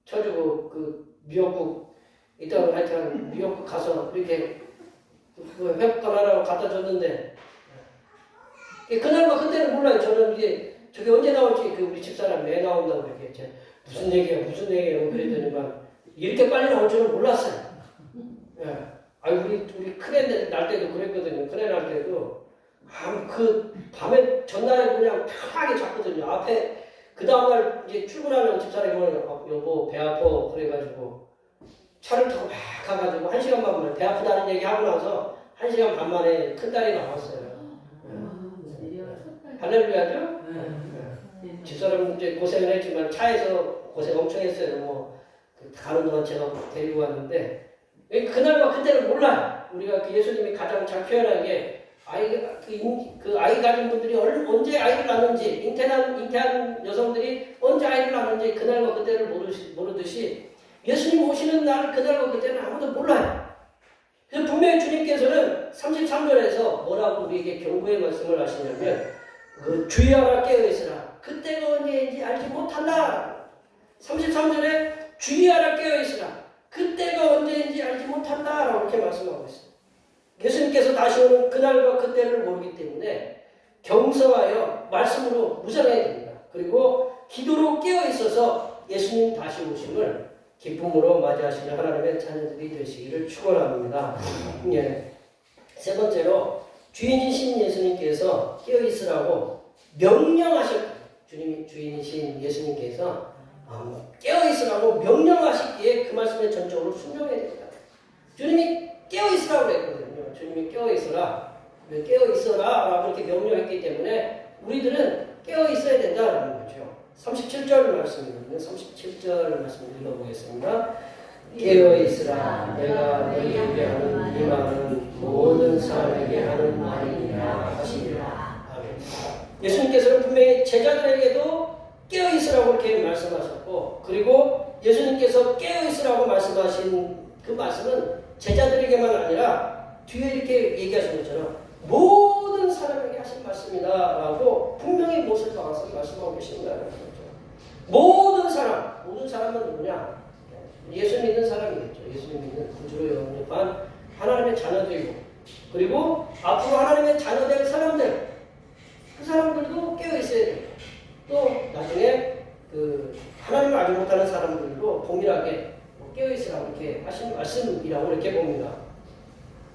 A: 쳐주고 그 미역국 이따가 하여튼 미역국 가서 이렇게 횟감 하나로 갖다 줬는데 그날과 그때는 몰라요. 저는 이게 저게 언제 나올지 우리 집사람 매 나온다고 이렇게 무슨 얘기야 그랬더니만 이렇게 빨리 나올 줄은 몰랐어요. 우리 큰애 날 때도 그랬거든요. 큰애 날 때도 그 밤에 전날에 그냥 편하게 잤거든요. 앞에 그 다음날 이제 출근하는 집사람이 여보 배 아파 그래가지고 차를 타고 막 가가지고 1시간 반 만에 배 아프다는 얘기 하고 나서 1시간 반 만에 큰딸이 나왔어요. 할렐루야죠? 집사람 이제 고생을 했지만 차에서 고생 엄청 했어요. 가는 동안 제가 데리고 왔는데 그날과 그때는 몰라요. 우리가 그 예수님이 가장 잘 표현한 게 아이 가진 분들이 언제 아이를 낳는지 잉태한 여성들이 언제 아이를 낳는지 그날과 그때를 모르듯이 예수님 오시는 날 그날과 그때는 아무도 몰라요. 그래서 분명히 주님께서는 33절에서 뭐라고 우리에게 경고의 말씀을 하시냐면 주의하라 깨어있으라 그때가 언제인지 알지 못한다. 33절에 주의하라 깨어있으라 그때가 언제인지 알지 못한다 라고 이렇게 말씀하고 있어요. 예수님께서 다시 오는 그날과 그때를 모르기 때문에 경성하여 말씀으로 무장해야 됩니다. 그리고 기도로 깨어있어서 예수님 다시 오심을 기쁨으로 맞이하시는 하나님의 자녀들이 되시기를 축원합니다. 세 번째로 주인이신 예수님께서 깨어있으라고 명령하셨고 주인이신 예수님께서 깨어있으라고 명령하시기에 그 말씀에 전적으로 순종해야 됩니다. 주님이 깨어있으라고 그랬거든요. 주님이 깨어있어라 라고 이렇게 명령했기 때문에 우리들은 깨어있어야 된다는 거죠. 37절 말씀이거든요. 37절 말씀 읽어보겠습니다. 깨어있으라 내가 너희에게 하는 이 말은 모든 사람에게 하는 말이니라 하시니라. 아멘. 예수님께서는 분명히 제자들에게도 깨어있으라고 이렇게 말씀하셨고 그리고 예수님께서 깨어있으라고 말씀하신 그 말씀은 제자들에게만 아니라 뒤에 이렇게 얘기하신 것처럼 모든 사람에게 하신 말씀이다 라고 분명히 못을 박아서 말씀하고 계신다는 거죠. 모든 사람은 누구냐? 예수 믿는 사람이겠죠. 예수 믿는 구주로 영접한 하나님의 자녀들이고 그리고 앞으로 하나님의 자녀 될 사람들 그 사람들도 깨어있어야 돼요. 또 나중에 하나님을 알지 못하는 사람들도 동일하게 깨어있으라고 이렇게 하신 말씀이라고 이렇게 봅니다.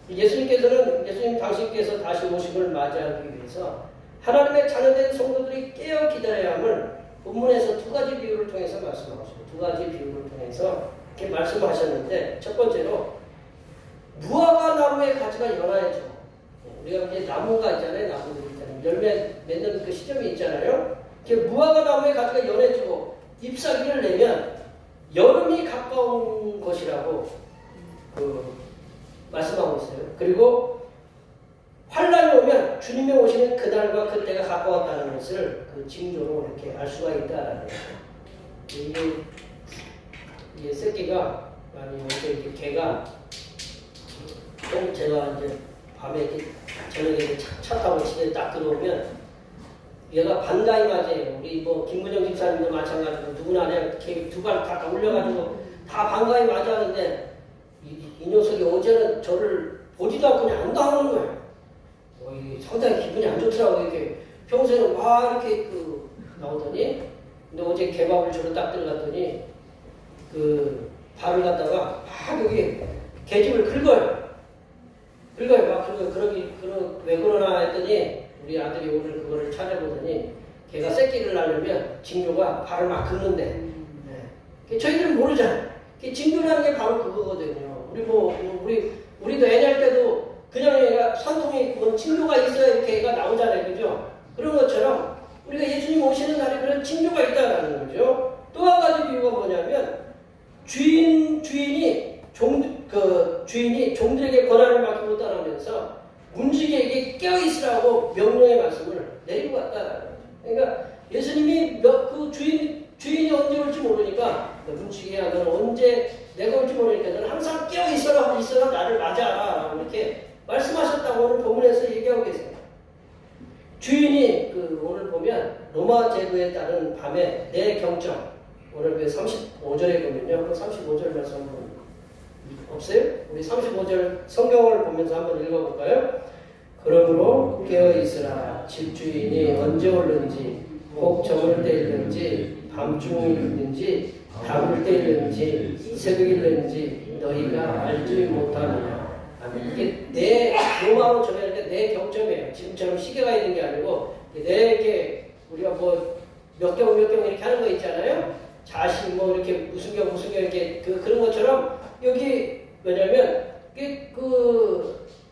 A: 예수님 당신께서 다시 오심을 맞이하기 위해서 하나님의 자녀된 성도들이 깨어 기다려야 함을 본문에서 두 가지 비유를 통해서 말씀하셨고 두 가지 비유를 통해서 이렇게 말씀하셨는데 첫 번째로 무화과 나무의 가지가 연하여져. 우리가 이제 나무가 있잖아요. 나무들 있잖아요. 열매 맺는 그 시점이 있잖아요. 무화과 나무의 가지가 연해지고 잎사귀를 내면 여름이 가까운 것이라고 말씀하고 있어요. 그리고 환란이 오면 주님이 오시는 그날과 그때가 가까웠다는 것을 그 징조로 이렇게 알 수가 있다라는 거죠. 이게 새끼가 이렇게 개가 제가 이제 밤에 이렇게 저녁에 차 타고 집에 딱 들어오면 얘가 반가이 맞아요. 우리 김문영 집사님도 마찬가지로 누구나 그냥 두 발 다 올려가지고 다 반가이 맞았는데 이 녀석이 어제는 저를 보지도 않고 그냥 안 가는 거예요. 상당히 기분이 안 좋더라고요. 이렇게 평소에는 와 이렇게 나오더니 근데 어제 개밥을 저를 딱 들어갔더니 발을 갖다가 막 여기 개집을 긁어요. 왜 그러나 했더니 우리 아들이 오늘 그거를 찾아보더니 걔가 새끼를 낳으려면 징조가 발을 막 긁는데 저희들은 모르잖아요. 징조라는 게 바로 그거거든요. 우리도 애날 때도 그냥 얘가 산통이 뭐 징조가 있어야 이렇게 애가 나오잖아요. 그죠? 그런 것처럼 우리가 예수님 오시는 날에 그런 징조가 있다라는 거죠. 또 한 가지 비유가 뭐냐면 주인이 종들에게 권한을 맡기고 떠나면서 문지기에게 깨어있으라고 명령의 말씀을 내리고 갔다라는 거죠. 그러니까 예수님이 그 주인이 언제 올지 모르니까 문지기야 너는 언제 내가 올지 모르니까 너는 항상 깨어있어라 나를 맞아라 라고 이렇게 말씀하셨다고 오늘 본문에서 얘기하고 계세요. 주인이 오늘 보면 로마 제도에 따른 밤에 내 경점 오늘 35절에 보면요. 한번 35절 말씀 한번 없어요? 우리 35절 성경을 보면서 한번 읽어볼까요? 그러므로 깨어있으라 집주인이 언제 오는지 혹 저물 때일는지 밤중일는지 담을 때일는지 새벽일는지 너희가 알지 못하느냐. 이게 내 로마로 전하니까 내 경점이에요. 지금처럼 시계가 있는 게 아니고 내게 우리가 뭐 몇 경 이렇게 하는 거 있잖아요. 자신 뭐 이렇게 무슨 경 이렇게 그런 것처럼 여기 왜냐면 이게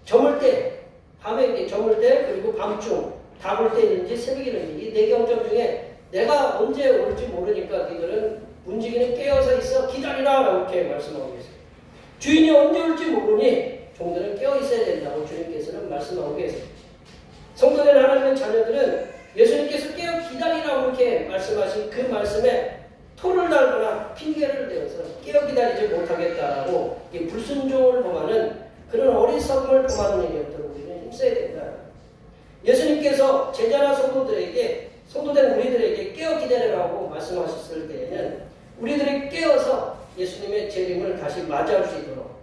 A: 저물 때 밤에 이렇게 저물 때 그리고 밤중 담을 때인지 새벽이는지 이 네 경점 중에 내가 언제 올지 모르니까 너희들은 문지기는 깨어서 있어 기다리라 이렇게 말씀하고 계세요. 주인이 언제 올지 모르니 종들은 깨어 있어야 된다고 주님께서는 말씀하고 계세요. 성도된 하나님의 자녀들은 예수님께서 깨어 기다리라고 이렇게 말씀하신 그 말씀에 토를 달거나 핑계를 대어서 깨어 기다리지 못하겠다라고 불순종을 범하는 그런 어리석음을 범하는 일이 없도록 우리는 힘써야 된다. 예수님께서 제자나 성도된 우리들에게 깨어 기다리라고 말씀하셨을 때에는 우리들이 깨어서 예수님의 재림을 다시 맞이할 수 있도록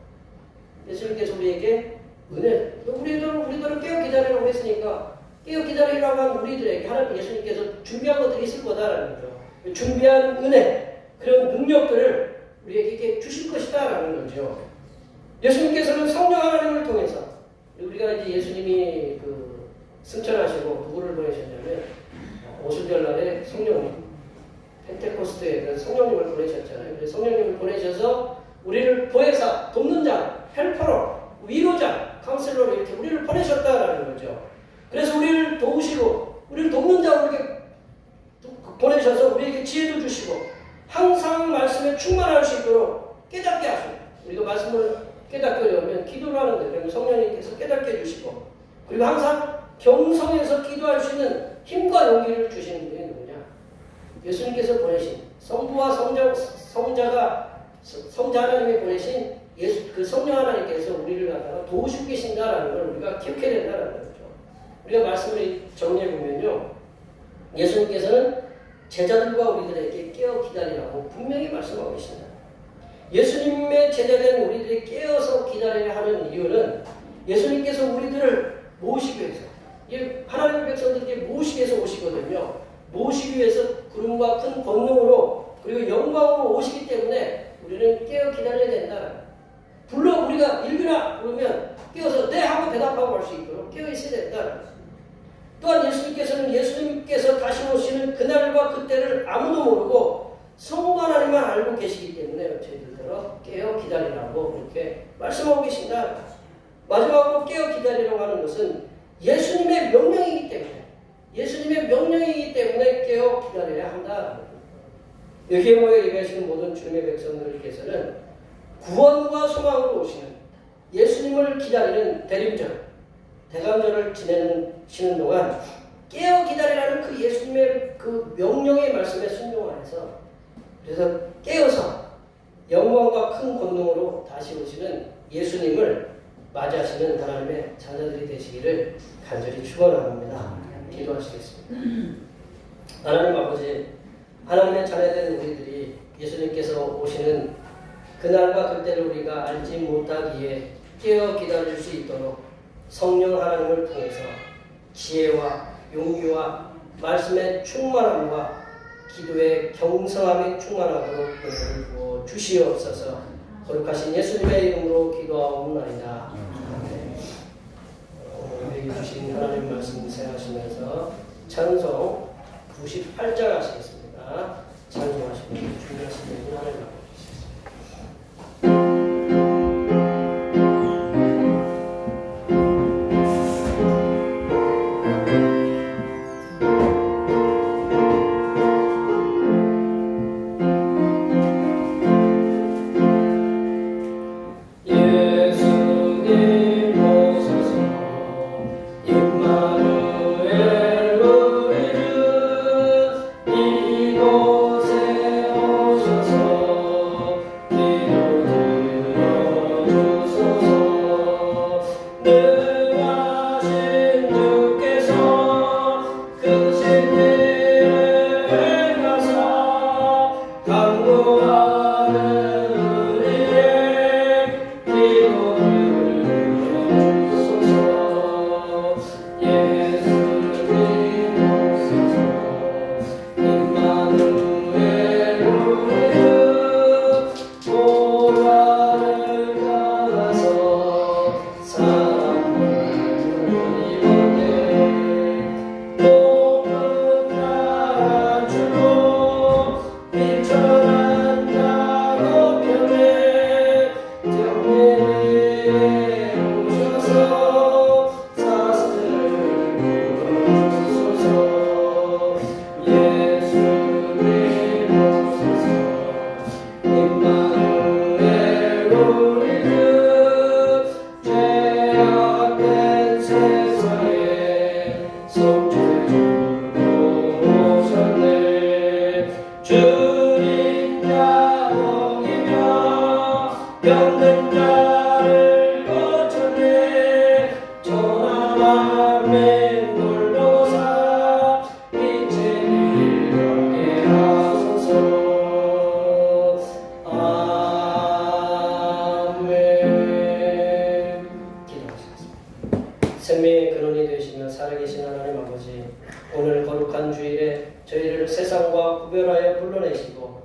A: 예수님께서 우리에게 은혜, 우리들을 깨어 기다리라고 했으니까 깨어 기다리라고 한 우리들에게 하나님 예수님께서 준비한 것들이 있을 거다라는 거죠. 준비한 은혜, 그런 능력들을 우리에게 주실 것이다라는 거죠. 예수님께서는 성령 하나님을 통해서 우리가 이제 예수님이 승천하시고 누구를 보내셨냐면 오순절날에 성령님, 펜테코스트에 성령님을 보내셨잖아요. 그래서 성령님을 보내셔서 우리를 보혜사, 돕는 자, 헬퍼로, 위로자, 카운셀러로 이렇게 우리를 보내셨다라는 거죠. 그래서 우리를 도우시고 우리를 돕는 자로 이렇게 보내셔서 우리에게 지혜도 주시고 항상 말씀에 충만할 수 있도록 깨닫게 하시고 우리가 말씀을 깨닫게 하려면 기도를 하는데 그러면 성령님께서 깨닫게 해주시고 그리고 항상 경성에서 기도할 수 있는 힘과 용기를 주시는 분이 누구냐? 예수님께서 보내신 성부와 성자 하나님이 보내신 그 성령 하나님께서 우리를 갖다가 도우시고 계신다라는 걸 우리가 기억해야 된다는 거죠. 우리가 말씀을 정리해 보면요, 예수님께서는 제자들과 우리들에게 깨어 기다리라고 분명히 말씀하고 계십니다. 예수님의 제자된 우리들이 깨어서 기다려야 하는 이유는 예수님께서 우리들을 모시기 위해서, 하나님의 백성들에게 모시기 위해서 오시거든요. 모시기 위해서 구름과 큰 권능으로 그리고 영광으로 오시기 때문에 우리는 깨어 기다려야 된다. 불러 우리가 읽으라 그러면 깨어서 네 하고 대답하고 할 수 있도록 깨어 있어야 된다. 또한 예수님께서 다시 오시는 그날과 그때를 아무도 모르고 성부 하나님만 알고 계시기 때문에 저희들처럼 깨어 기다리라고 이렇게 말씀하고 계신다. 마지막으로 깨어 기다리라고 하는 것은 예수님의 명령이기 때문에 깨어 기다려야 한다. 여기에 모여 예배하시는 모든 주님의 백성들께서는 구원과 소망으로 오시는 예수님을 기다리는 대림절, 대감절을 지내는 동안 깨어 기다리라는 그 예수님의 그 명령의 말씀에 순종하여서 그래서 깨어서 영광과 큰 권능으로 다시 오시는 예수님을 맞이하시는 하나님의 자녀들이 되시기를 간절히 축원합니다. 기도하시겠습니다. 하나님 아버지, 하나님의 자녀된 우리들이 예수님께서 오시는 그날과 그때를 우리가 알지 못하기에 깨어 기다릴 수 있도록 성령 하나님을 통해서 지혜와 용기와 말씀의 충만함과 기도의 경성함에 충만하도록 은혜를 부어 주시옵소서. 거룩하신 예수님의 이름으로 기도하옵나이다. 아멘. 우리에게 주신 하나님 말씀 생각하시면서 찬송 98장 하시겠습니다. 찬송하시면 준비하시는 하나님 세상과 구별하여 불러내시고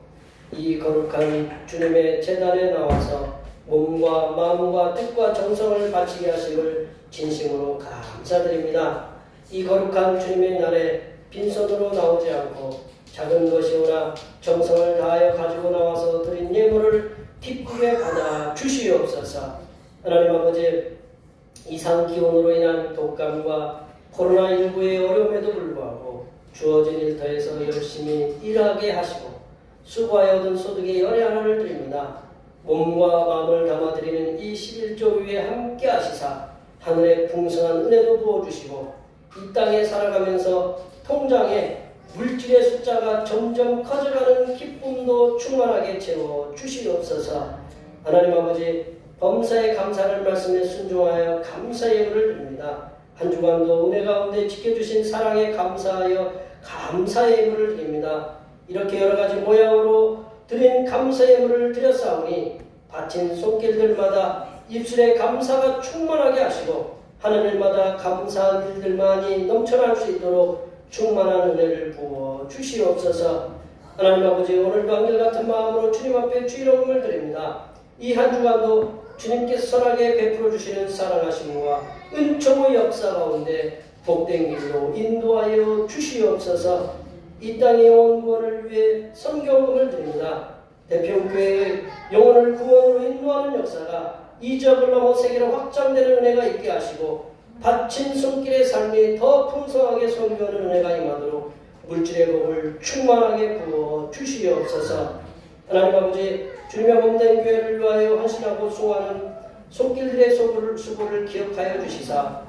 A: 이 거룩한 주님의 제단에 나와서 몸과 마음과 뜻과 정성을 바치게 하심을 진심으로 감사드립니다. 이 거룩한 주님의 날에 빈손으로 나오지 않고 작은 것이오나 정성을 다하여 가지고 나와서 드린 예물을 기쁘게 받아 주시옵소서. 하나님 아버지, 이상기온으로 인한 독감과 코로나19의 어려움에도 불구하고 주어진 일터에서 열심히 일하게 하시고 수고하여 얻은 소득의 열의 하나를 드립니다. 몸과 마음을 담아드리는 이 11조 위에 함께 하시사 하늘의 풍성한 은혜도 부어주시고 이 땅에 살아가면서 통장에 물질의 숫자가 점점 커져가는 기쁨도 충만하게 채워 주시옵소서. 하나님 아버지, 범사에 감사를 말씀에 순종하여 감사의 예물을 드립니다. 한 주간도 은혜 가운데 지켜주신 사랑에 감사하여 감사의 예물을 드립니다. 이렇게 여러 가지 모양으로 드린 감사의 예물을 드렸사오니 바친 손길들마다 입술에 감사가 충만하게 하시고 하는 일마다 감사한 일들만이 넘쳐날 수 있도록 충만한 은혜를 부어 주시옵소서. 하나님 아버지, 오늘도 한결같은 마음으로 주님 앞에 주일음을 드립니다. 이 한 주간도 주님께서 선하게 베풀어 주시는 사랑하심과 은총의 역사 가운데 복된 길로 인도하여 주시옵소서. 이 땅의 영혼 구원을 위해 선교금을 드립니다. 대표교회의 영혼을 구원으로 인도하는 역사가 이 지역을 넘어 세계로 확장되는 은혜가 있게 하시고 바친 손길의 삶이 더 풍성하게 선교하는 은혜가 임하도록 물질의 복을 충만하게 부어 주시옵소서. 하나님 아버지, 주님의 몸된 교회를 위하여 헌신하고 수고하는 손길들의 수고를 기억하여 주시사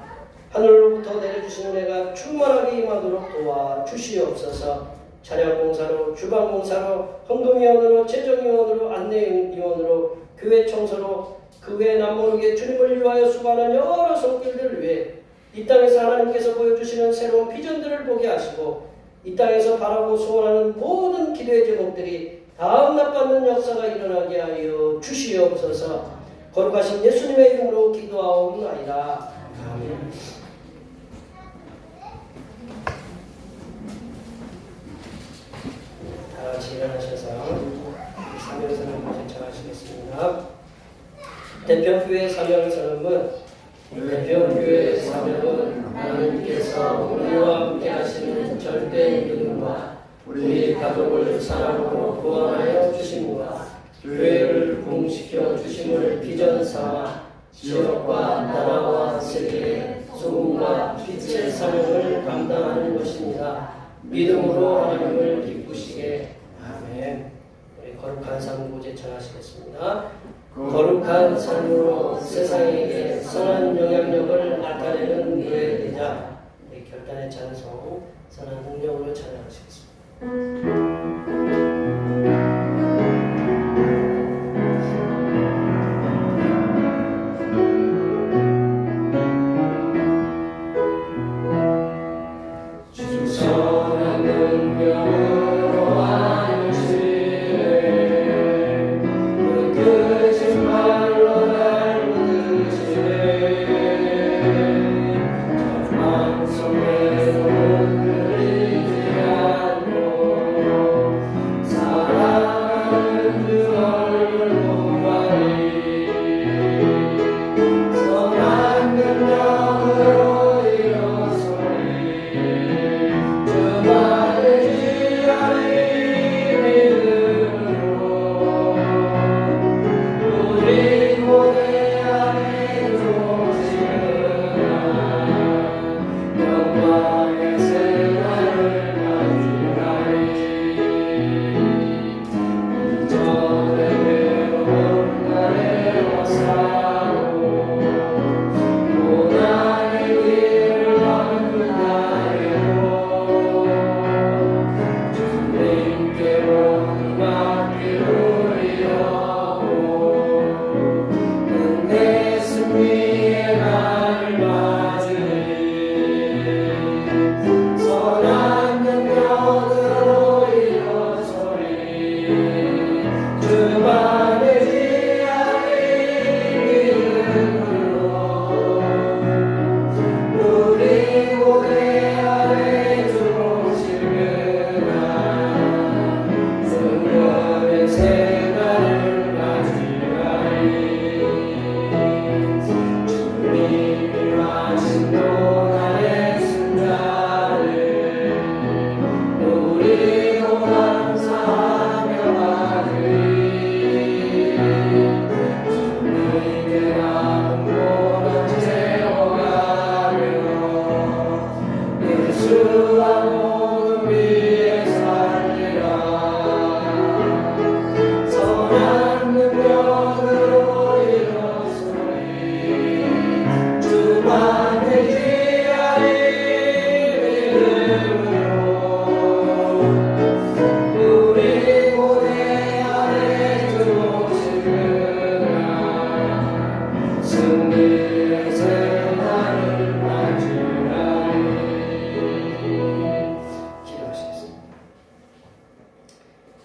A: 하늘로부터 내려주신 은혜가 충만하게 임하도록 도와주시옵소서. 차량봉사로, 주방봉사로, 헌금위원으로, 재정위원으로, 안내위원으로, 교회 청소로, 그 외에 남모르게 주님을 위하여 수고하는 여러 손길들을 위해 이 땅에서 하나님께서 보여주시는 새로운 비전들을 보게 하시고 이 땅에서 바라고 소원하는 모든 기도의 제목들이 다 응답받는 역사가 일어나게 하여 주시옵소서. 거룩하신 예수님의 이름으로 기도하옵나이다. 아멘. 다 같이 일어나셔서 사명선언을 제청하시겠습니다. 대표교회 사명선언은 대표교회 사명은 하나님께서 우리와 함께 하시는 절대 믿음과 우리 가족을 사랑으로 구원하여 주심과 교회를 부흥시켜 주심을 비전 삼아 지역과 나라와 세계에 소금과 빛의 사명을 감당하는 것입니다. 믿음으로 하나님을 기쁘시게. 아멘. 우리 거룩한 삶으로 제청하시겠습니다. 거룩한 삶으로 세상에게 선한 영향력을 나타내는 교회 되자. 우리 결단의 찬송 선한 능력으로 찬양하시겠습니다. 주선한 능력으로 하시네 그 거짓말로 날 믿으시네 전망 속에서 흔들리지 않고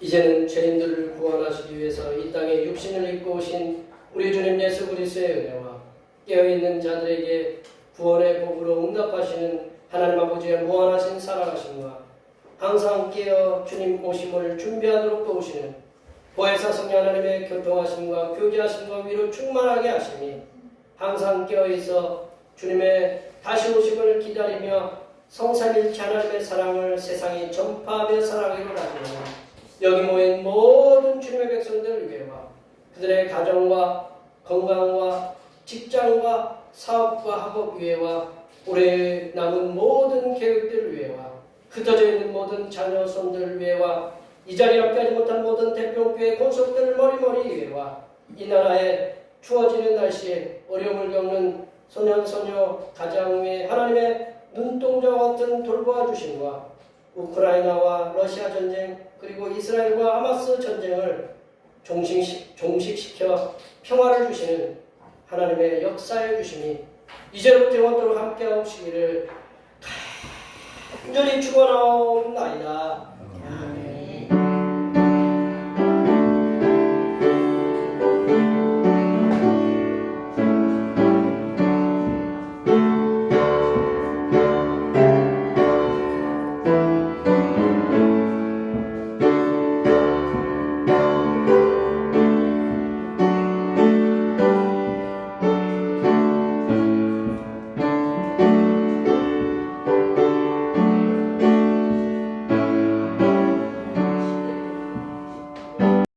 A: 이제는 죄인들을 구원하시기 위해서 이 땅에 육신을 입고 오신 우리 주님 예수 그리스도의 은혜와 깨어있는 자들에게 구원의 복으로 응답하시는 하나님 아버지의 무한하신 사랑하심과 항상 깨어 주님 오심을 준비하도록 도우시는 보혜사 성령 하나님의 교통하심과 교제하심과 위로 충만하게 하시니 항상 깨어있어 주님의 다시 오심을 기다리며 성삼일체 하나님의 사랑을 세상에 전파하며 살아가기를 하시는 여기 모인 모든 주님의 백성들 위해와 그들의 가정과 건강과 직장과 사업과 학업 위해와 올해 남은 모든 계획들 위해와 흩어져 있는 모든 자녀 손들 위해와 이 자리에 함께하지 못한 모든 대표교회 권속들 머리머리 위해와 이 나라에 추워지는 날씨에 어려움을 겪는 소년 소녀 가장 위에 하나님의 눈동자와 같은 돌보아 주심과 우크라이나와 러시아 전쟁 그리고 이스라엘과 하마스 전쟁을 종식시켜 평화를 주시는 하나님의 역사의 주심이 이제부터 영원토록 함께하시기를 간절히 축원하옵나이다.